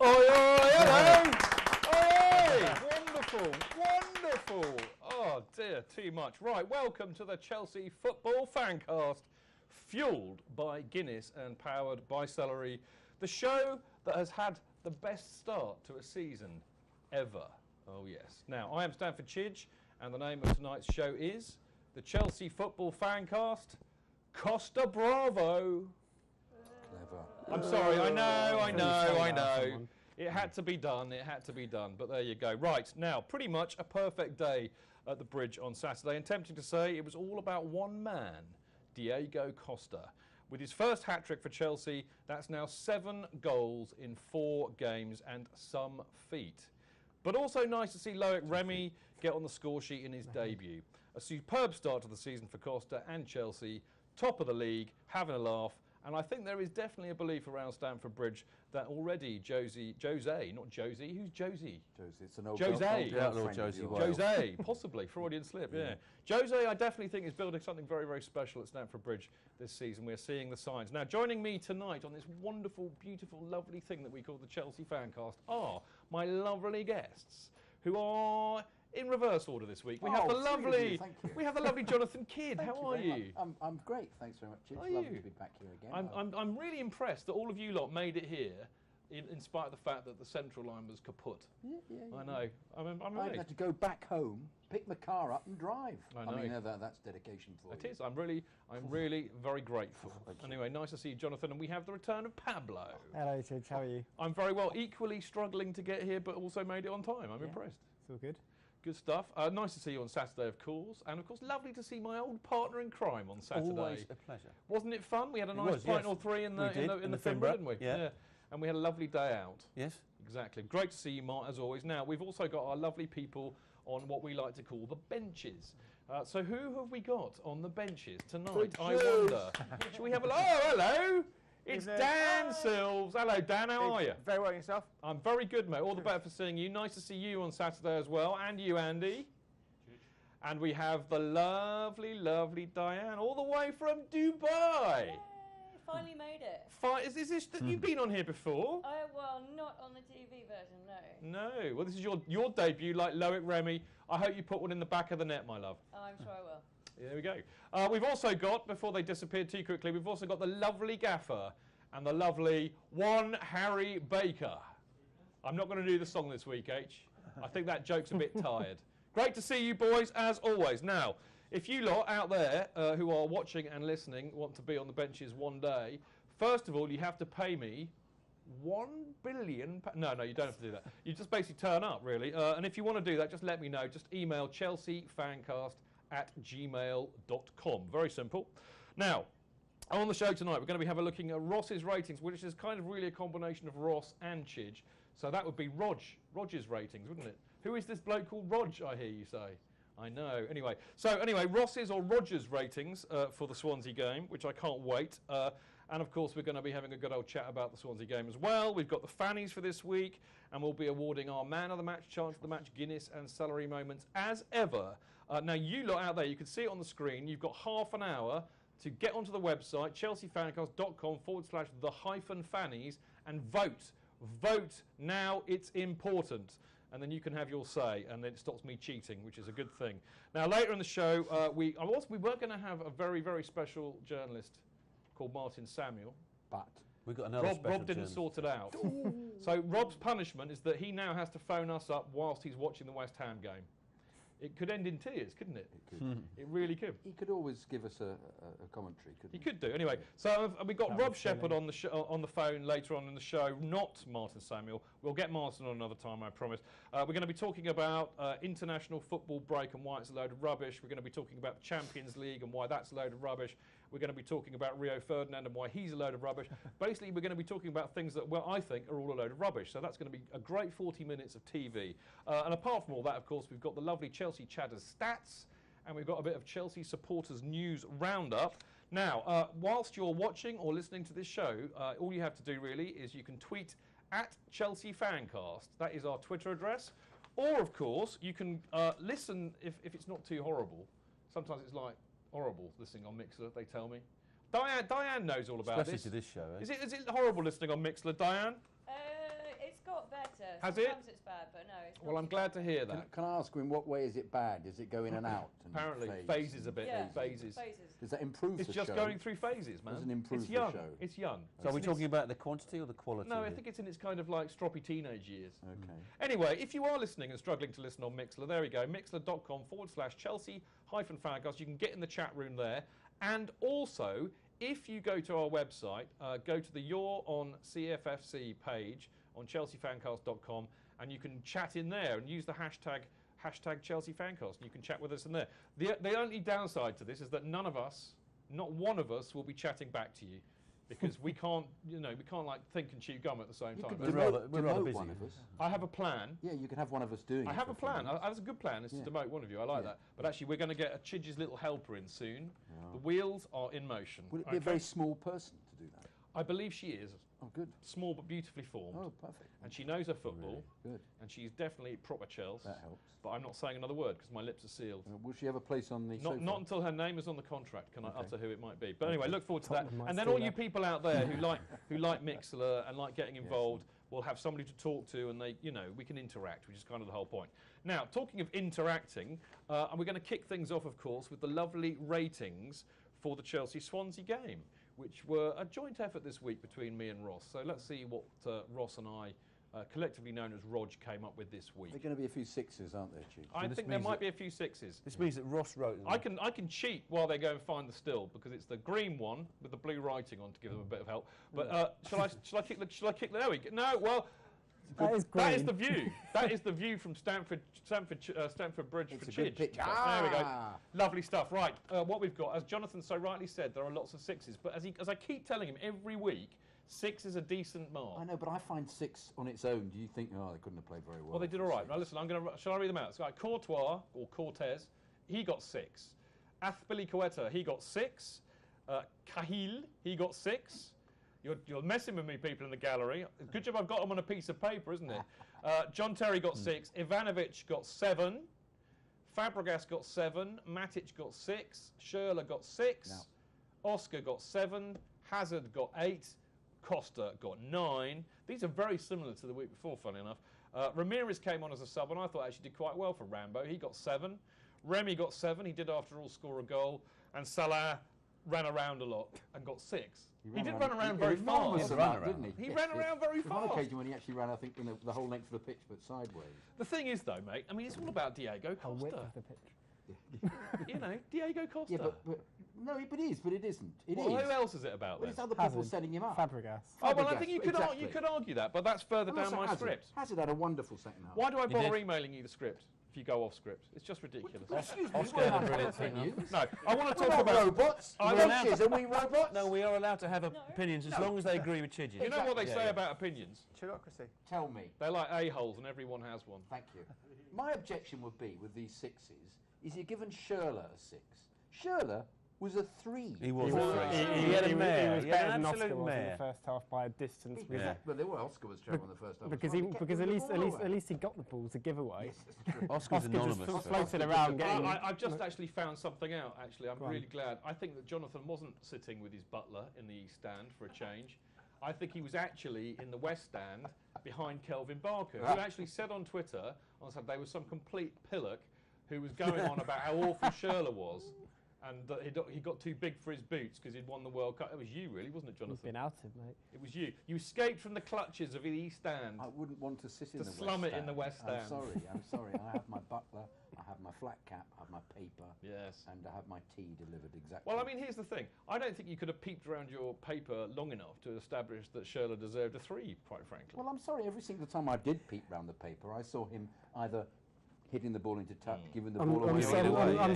Hello! Oi! Wonderful, wonderful. Oh dear, too much. Right, welcome to the Chelsea Football Fancast, fueled by Guinness and powered by celery. The show that has had the best start to a season ever. Oh yes. Now, I am Stamford Chidge, and the name of tonight's show is the Chelsea Football Fancast, Costa Bravo. Clever. I'm sorry, I know. It had to be done, but there you go. Right, now, pretty much a perfect day at the Bridge on Saturday, and tempting to say it was all about one man, Diego Costa. With his first hat-trick for Chelsea, that's now 7 goals in 4 games and some feet. But also nice to see Loic Remy get on the score sheet in his debut. A superb start to the season for Costa and Chelsea, top of the league, having a laugh. And I think there is definitely a belief around Stamford Bridge that already Jose, not Josie, who's Josie? Josie, it's an old Jose. Jose, possibly, Freudian slip, yeah. Jose, I definitely think is building something very, very special at Stamford Bridge this season. We're seeing the signs. Now, joining me tonight on this wonderful, beautiful, lovely thing that we call the Chelsea Fancast are my lovely guests, who are in reverse order this week. We have the lovely Jonathan Kydd. How are you? I'm great, thanks very much. It's lovely to be back here again. I'm really impressed that all of you lot made it here, in spite of the fact that the central line was kaput. Yeah. I know. I had to go back home, pick my car up, and drive. I know. I mean, that's dedication for you. It is. I'm really very grateful. Anyway, nice to see you, Jonathan, and we have the return of Pablo. Hello, Chidge. How are you? I'm very well. Equally struggling to get here, but also made it on time. I'm impressed. It's all good. Good stuff. Nice to see you on Saturday, of course. And, of course, lovely to see my old partner in crime on Saturday. Always a pleasure. Wasn't it fun? We had a nice pint or three in the Fimbra, didn't we? Yeah. And we had a lovely day out. Yes. Exactly. Great to see you, Mart, as always. Now, we've also got our lovely people on what we like to call the benches. So who have we got on the benches tonight, I wonder? Shall we have a... Oh, hello! It's Dan Silves. Hello, Dan. How are you? Very well, yourself? I'm very good, mate. All the better for seeing you. Nice to see you on Saturday as well. And you, Andy. And we have the lovely, lovely Diane, all the way from Dubai. Yay, finally made it. Is this you've been on here before? Well, not on the TV version, no. No. Well, this is your debut, like Loic Remy. I hope you put one in the back of the net, my love. Oh, I'm sure I will. There we go. We've also got, before they disappeared too quickly, we've also got the lovely gaffer and the lovely one Harry Baker. I'm not going to do the song this week, H. I think that joke's a bit tired. Great to see you boys, as always. Now, if you lot out there who are watching and listening want to be on the benches one day, first of all, you have to pay me £1 billion. No, you don't have to do that. You just basically turn up, really. And if you want to do that, just let me know. Just email chelseafancast@gmail.com. Very simple. Now, on the show tonight, we're going to be having a looking at Ross's ratings, which is kind of really a combination of Ross and Chidge. So that would be Roger's ratings, wouldn't it? Who is this bloke called Rog, I hear you say? I know. Anyway, Ross's or Roger's ratings for the Swansea game, which I can't wait. And, of course, we're going to be having a good old chat about the Swansea game as well. We've got the fannies for this week, and we'll be awarding our man of the match, chance of the match, Guinness and celery moments as ever. Now, you lot out there, you can see it on the screen. You've got half an hour to get onto the website, chelseafancast.com/the-fannies, and vote. Vote now, it's important. And then you can have your say, and then it stops me cheating, which is a good thing. Now, later in the show, we were going to have a very, very special journalist called Martin Samuel. But we've got another Rob didn't sort it out. So Rob's punishment is that he now has to phone us up whilst he's watching the West Ham game. It could end in tears, couldn't it? It could. It really could. He could always give us a commentary, couldn't he? He could do. Anyway, so we've got Rob Shepherd on the phone later on in the show, not Martin Samuel. We'll get Martin on another time, I promise. We're going to be talking about international football break and why it's a load of rubbish. We're going to be talking about the Champions League and why that's a load of rubbish. We're going to be talking about Rio Ferdinand and why he's a load of rubbish. Basically, we're going to be talking about things that, well, I think are all a load of rubbish. So that's going to be a great 40 minutes of TV. And apart from all that, of course, we've got the lovely Chelsea Chatters stats, and we've got a bit of Chelsea supporters news roundup. Now, whilst you're watching or listening to this show, all you have to do really is you can tweet at Chelsea Fancast. That is our Twitter address. Or, of course, you can listen if it's not too horrible. Sometimes it's like horrible listening on Mixler, they tell me. Diane knows all about Especially this. to this show, eh? Is it horrible listening on Mixler, Diane? It's got Has it? Sometimes it's bad, but no, it's not. Well, I'm glad to hear that. Can I ask you, in what way is it bad? Does it go in and out? And Apparently, phase phases a bit. Yeah, Phases. Does that improve It's the just show? going through phases, man. Doesn't improve it's the young. show. It's young. So are we It's in talking about the quantity or the quality? No, I think it's in its kind of like stroppy teenage years. Okay. Anyway, if you are listening and struggling to listen on Mixlr, there we go, mixlr.com/Chelsea-Fancast. You can get in the chat room there. And also, if you go to our website, go to the You're on CFFC page on chelseafancast.com, and you can chat in there and use the hashtag #ChelseaFancast, and you can chat with us in there. The only downside to this is that none of us, not one of us, will be chatting back to you, because we can't, we can't like think and chew gum at the same time. We're rather busy. One of us. I have a plan. Yeah, you can have one of us doing it. I have a plan. That's a good plan, is to demote one of you. I like that. But actually, we're going to get a Chidge's little helper in soon. Oh. The wheels are in motion. Would it be a very small person to do that? I believe she is. Oh, good. Small but beautifully formed. Oh, perfect. And she knows her football. Really? Good. And she's definitely proper Chelsea. That helps. But I'm not saying another word because my lips are sealed. Will she have a place on the sofa? Not until her name is on the contract can I utter who it might be. But anyway, look forward to that. And then all you people out there who like Mixlr and like getting involved will have somebody to talk to, and we can interact, which is kind of the whole point. Now, talking of interacting, and we're going to kick things off, of course, with the lovely ratings for the Chelsea-Swansea game, which were a joint effort this week between me and Ross. So let's see what Ross and I, collectively known as Rog, came up with this week. There are going to be a few sixes, aren't there, Chief? I think there might be a few sixes. This means that Ross wrote them. I can cheat while they go and find the still, because it's the green one with the blue writing on to give them a bit of help. But shall I kick the? There we go. No, well. That is green. That is the view. That is the view from Stamford Bridge It's for a good Chidge. picture. There we go. Lovely stuff. Right, what we've got, as Jonathan so rightly said, there are lots of sixes. But as I keep telling him every week, 6 is a decent mark. I know, but I find 6 on its own. Do you think, they couldn't have played very well? Well, they did all right. Now listen, shall I read them out? It's like Courtois, or Cortez, he got 6. Azpilicueta, he got 6. Cahill, he got 6. You're messing with me, people in the gallery. Good job I've got them on a piece of paper, isn't it? John Terry got 6. Ivanovic got 7. Fabregas got 7. Matic got 6. Schürrle got 6. No. Oscar got 7. Hazard got 8. Costa got 9. These are very similar to the week before, funny enough. Ramirez came on as a sub, and I thought actually did quite well for Rambo. He got 7. Remy got 7. He did, after all, score a goal. And Salah ran around a lot and got 6. He didn't run around very fast. Didn't he? He ran around very fast. On occasion when he actually ran, I think, the whole length of the pitch, but sideways. The thing is, though, mate, I mean, it's all about Diego Costa. The width of the pitch. Diego Costa. Yeah, but it isn't. Who else is it about? Well, it's other people setting him up. Fabregas. Oh, well, I think you could argue that, but that's further down my script. Hazard had a wonderful second half. Why do I bother emailing you the script if you go off script? It's just ridiculous. Oscar had a brilliant thing. No, I want to talk about robots. Are we robots? No, we are allowed to have opinions as long as they agree with Chidge. You know what they say about opinions? Chilocracy. Tell me. They're like a-holes, and everyone has one. Thank you. My objection would be with these 6s is you're given Schürrle a 6. Schürrle was a 3. He was a 3. He had a mare. He was better than Oscar was in the first half by a distance. Well, Oscar was terrible in the first half. Because at least he got the ball to give away. Yes, Oscar's anonymous. Just floated around. I've just actually found something out. Actually, I'm really glad. I think that Jonathan wasn't sitting with his butler in the East Stand for a change. I think he was actually in the West Stand behind Kelvin Barker, who actually said on Twitter on Saturday was some complete pillock who was going on about how awful Schürrle was, and that he got too big for his boots because he'd won the World Cup. It was you, really, wasn't it, Jonathan? You've been outed, mate. It was you. You escaped from the clutches of the East Stand. I wouldn't want to sit in the West Stand. To slum it in the West Stand. I'm sorry. I have my butler, I have my flat cap, I have my paper, yes, and I have my tea delivered exactly. Well, I mean, here's the thing. I don't think you could have peeped around your paper long enough to establish that Schürrle deserved a 3, quite frankly. Well, I'm sorry. Every single time I did peep round the paper, I saw him either hitting the ball into touch, giving the ball away. I'm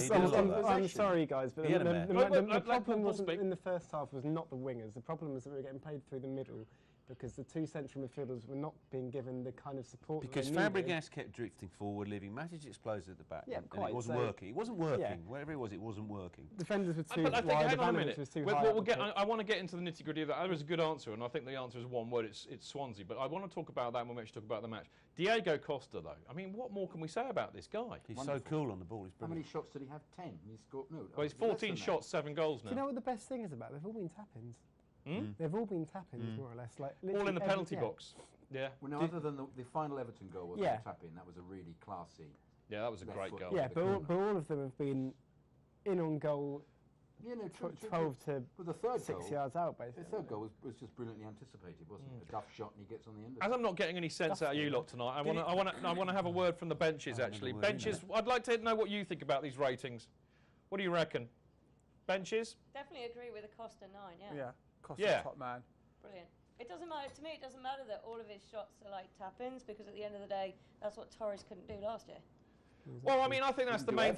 sorry, guys, but the problem wasn't in the first half was not the wingers. The problem was that we were getting played through the middle because the 2 central midfielders were not being given the kind of support because Fabregas kept drifting forward, leaving Matic exploded at the back. Yeah, and it wasn't working. It wasn't working. Wherever it wasn't working. Defenders were too wide. Hang on a minute. Was too high. I want to get into the nitty-gritty of that. That was a good answer, and I think the answer is one word. It's Swansea. But I want to talk about that when we actually talk about the match. Diego Costa, though. I mean, what more can we say about this guy? He's so cool on the ball. He's How brilliant. many shots did he have? 10. He scored Well, he's 14 shots, 7 goals now. Do you know what the best thing is about it? They've all been tap-ins. They've all been tap-ins, more or less. All in the penalty box. Yeah. Well, no, other than the final Everton goal was a tap-in, that was a really classy... Yeah, that was a great goal. Yeah, but all of them have been in on goal 12 to the third 6 goal, yards out, basically. The third goal was just brilliantly anticipated, wasn't it? A duff shot and he gets on the end of it. As I'm not getting any sense out of you lot tonight, I want to have a word from the benches, actually. Benches, I'd like to know what you think about these ratings. What do you reckon? Benches? Definitely agree with the Costa 9, yeah. Yeah, Costa top man. Brilliant. It doesn't matter, to me it doesn't matter that all of his shots are like tap-ins, because at the end of the day, that's what Torres couldn't do last year. Well, I mean, I think that's the main.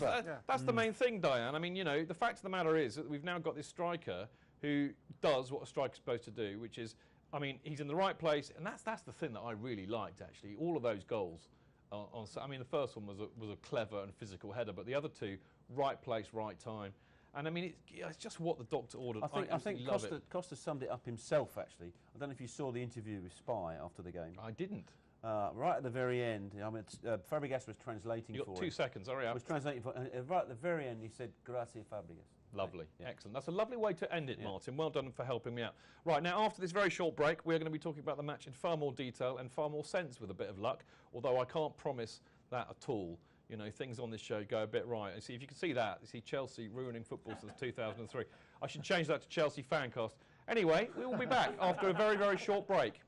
That's the main thing, Diane. I mean, you know, the fact of the matter is that we've now got this striker who does what a striker's supposed to do, which is, I mean, he's in the right place, and that's the thing that I really liked actually. All of those goals. I mean, the first one was a clever and physical header, but the other two, right place, right time. And I mean, it's just what the doctor ordered. I think Costa summed it up himself, actually. I don't know if you saw the interview with Spy after the game. I didn't. Right at the very end, I mean, Fabregas was translating for him. You got 2 seconds, hurry up. Was translating for right at the very end, he said, "Grazie, Fabregas." Lovely, excellent. That's a lovely way to end it, Martin. Well done for helping me out. Right, now after this very short break, we're going to be talking about the match in far more detail and far more sense with a bit of luck, although I can't promise that at all. You know, things on this show go a bit right. And see, if you can see that, you see Chelsea ruining football since 2003. I should change that to Chelsea FanCast. Anyway, we will be back after a very, very short break.